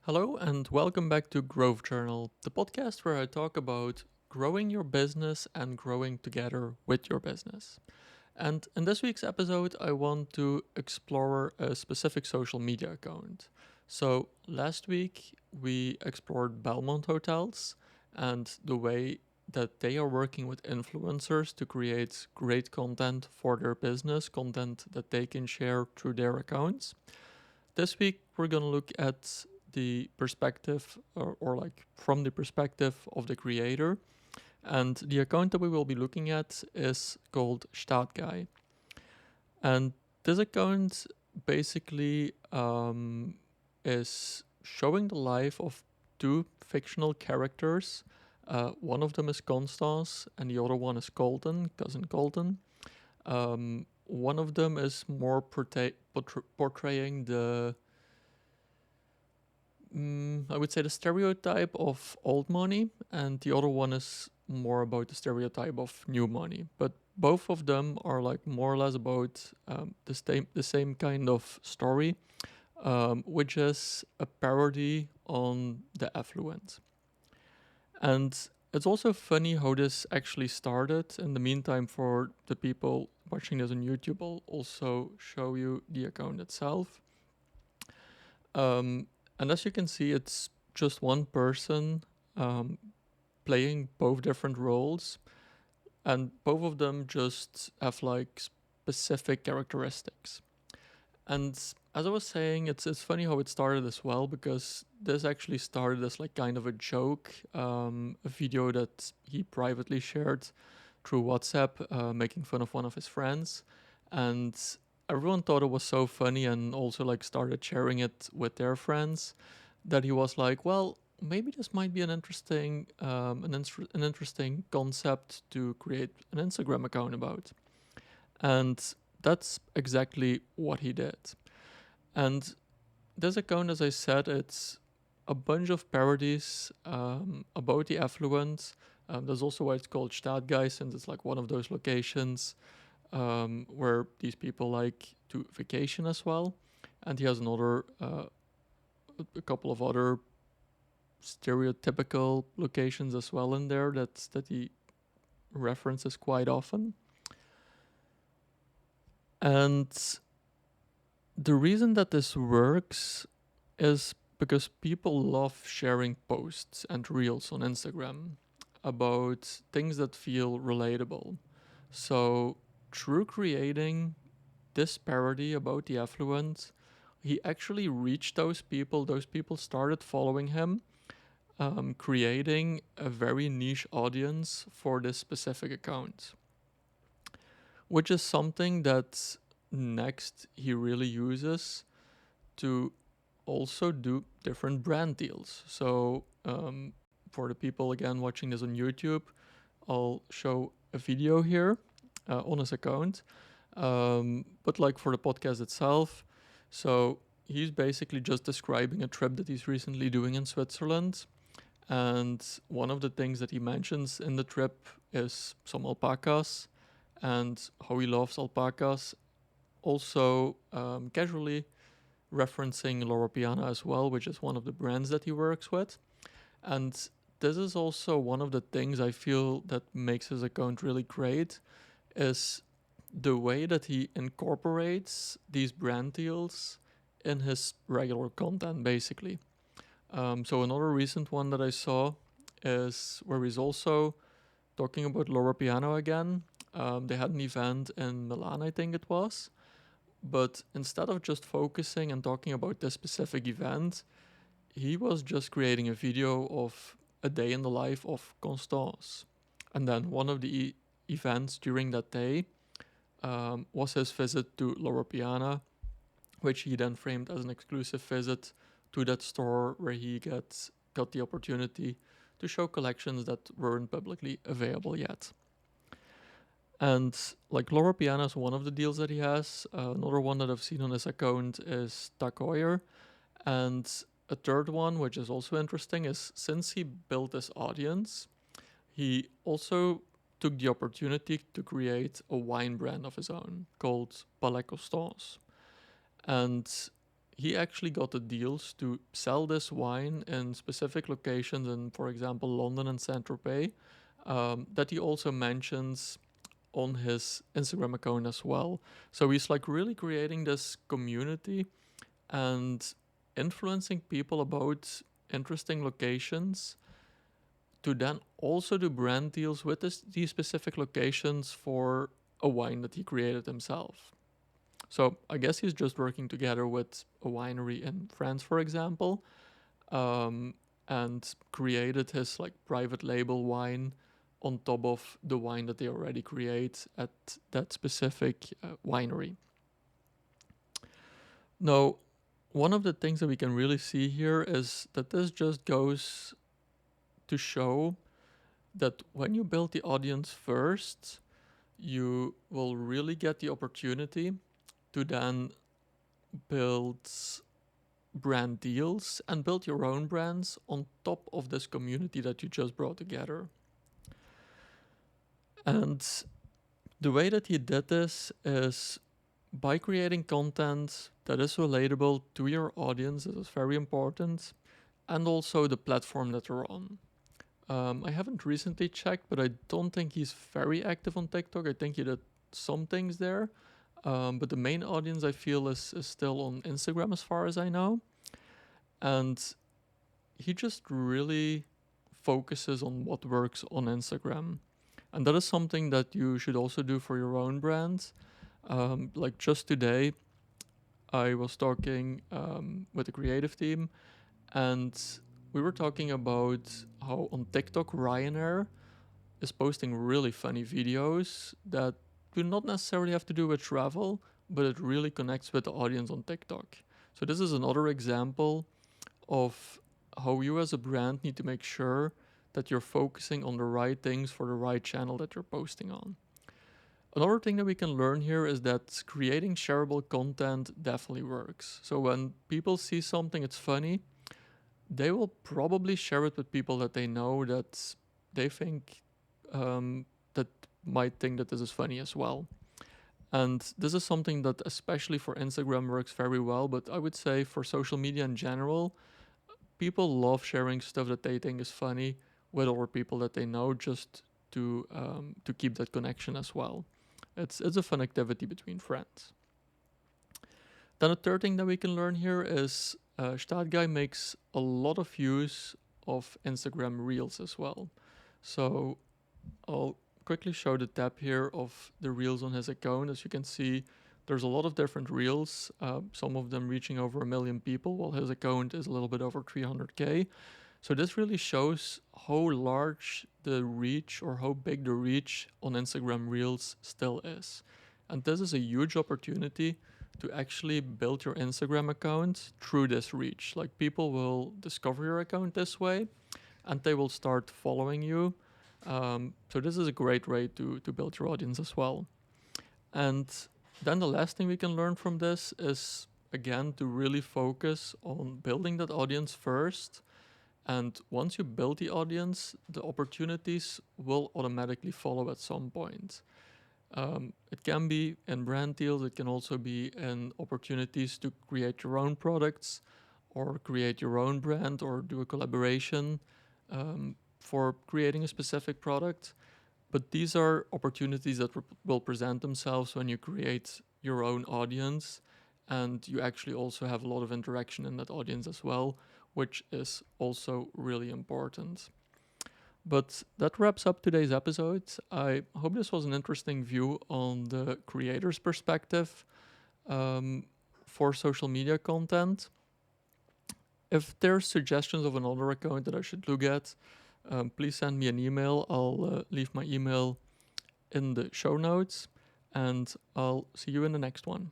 Hello, and welcome back to Growth Journal, the podcast where I talk about growing your business and growing together with your business. And in this week's episode, I want to explore a specific social media account. So, last week we explored Belmont Hotels and the way that they are working with influencers to create great content for their business, content that they can share through their accounts. This week, we're going to look at the perspective, or like from the perspective of the creator. And the account that we will be looking at is called Gstaad. And this account basically is showing the life of two fictional characters. One of them is Constance, and the other one is Colton, cousin Colton. One of them is more portraying the I would say the stereotype of old money, and the other one is more about the stereotype of new money. But both of them are like more or less about the same kind of story, which is a parody on the affluent. And it's also funny how this actually started. In the meantime, for the people watching this on YouTube, I'll also show you the account itself. And as you can see, it's just one person um, playing both different roles, and both of them just have like specific characteristics. And as I was saying, it's funny how it started as well, because this actually started as like kind of a joke, a video that he privately shared through WhatsApp, making fun of one of his friends, and everyone thought it was so funny and also like started sharing it with their friends, that he was like, well, maybe this might be an interesting concept to create an Instagram account about. And that's exactly what he did. And this account, as I said, it's a bunch of parodies about the affluent. There's also why it's called Gstaad, since it's like one of those locations where these people like to vacation as well. And he has a couple of other stereotypical locations as well in there that he references quite often. And the reason that this works is because people love sharing posts and reels on Instagram about things that feel relatable. So, through creating this parody about the affluent, he actually reached those people started following him, creating a very niche audience for this specific account, which is something that next he really uses to also do different brand deals. So, for the people again watching this on YouTube, I'll show a video here on his account. But like for the podcast itself, so he's basically just describing a trip that he's recently doing in Switzerland. And one of the things that he mentions in the trip is some alpacas and how he loves alpacas. Also, casually referencing Loro Piana as well, which is one of the brands that he works with. And this is also one of the things I feel that makes his account really great, is the way that he incorporates these brand deals in his regular content, basically. So another recent one that I saw is where he's also talking about Loro Piano again. They had an event in Milan, I think it was. But instead of just focusing and talking about this specific event, he was just creating a video of a day in the life of Constance. And then one of the events during that day was his visit to Loro Piana, which he then framed as an exclusive visit to that store where he got the opportunity to show collections that weren't publicly available yet. And like Loro Piana is one of the deals that he has. Another one that I've seen on his account is Takoyer. And a third one, which is also interesting, is since he built this audience, he also took the opportunity to create a wine brand of his own called Palais Constance. And he actually got the deals to sell this wine in specific locations in, for example, London and Saint-Tropez, that he also mentions on his Instagram account as well. So he's like really creating this community and influencing people about interesting locations to then also do brand deals with these specific locations for a wine that he created himself. So I guess he's just working together with a winery in France, for example, and created his like private label wine on top of the wine that they already create at that specific winery. Now, one of the things that we can really see here is that this just goes to show that when you build the audience first, you will really get the opportunity to then build brand deals and build your own brands on top of this community that you just brought together. And the way that he did this is by creating content that is relatable to your audience. This is very important, and also the platform that they're on. I haven't recently checked, but I don't think he's very active on TikTok. I think he did some things there, but the main audience I feel is still on Instagram as far as I know. And he just really focuses on what works on Instagram. And that is something that you should also do for your own brand. Like just today, I was talking with the creative team, and we were talking about how on TikTok, Ryanair is posting really funny videos that do not necessarily have to do with travel, but it really connects with the audience on TikTok. So this is another example of how you as a brand need to make sure that you're focusing on the right things for the right channel that you're posting on. Another thing that we can learn here is that creating shareable content definitely works. So when people see something it's funny, they will probably share it with people that they know that they think that might think that this is funny as well. And this is something that especially for Instagram works very well, but I would say for social media in general, people love sharing stuff that they think is funny with other people that they know, just to keep that connection as well. It's a fun activity between friends. Then a third thing that we can learn here is Gstaad guy makes a lot of use of Instagram Reels as well. So I'll quickly show the tab here of the Reels on his account. As you can see, there's a lot of different Reels, some of them reaching over 1 million people, while his account is a little bit over 300K. So this really shows how large the reach or how big the reach on Instagram Reels still is. And this is a huge opportunity to actually build your Instagram account through this reach. Like people will discover your account this way and they will start following you. So this is a great way to build your audience as well. And then the last thing we can learn from this is, again, to really focus on building that audience first. And once you build the audience, the opportunities will automatically follow at some point. It can be in brand deals, it can also be in opportunities to create your own products or create your own brand or do a collaboration for creating a specific product. But these are opportunities that will present themselves when you create your own audience and you actually also have a lot of interaction in that audience as well, which is also really important. But that wraps up today's episode. I hope this was an interesting view on the creator's perspective for social media content. If there's suggestions of another account that I should look at, please send me an email. I'll leave my email in the show notes, and I'll see you in the next one.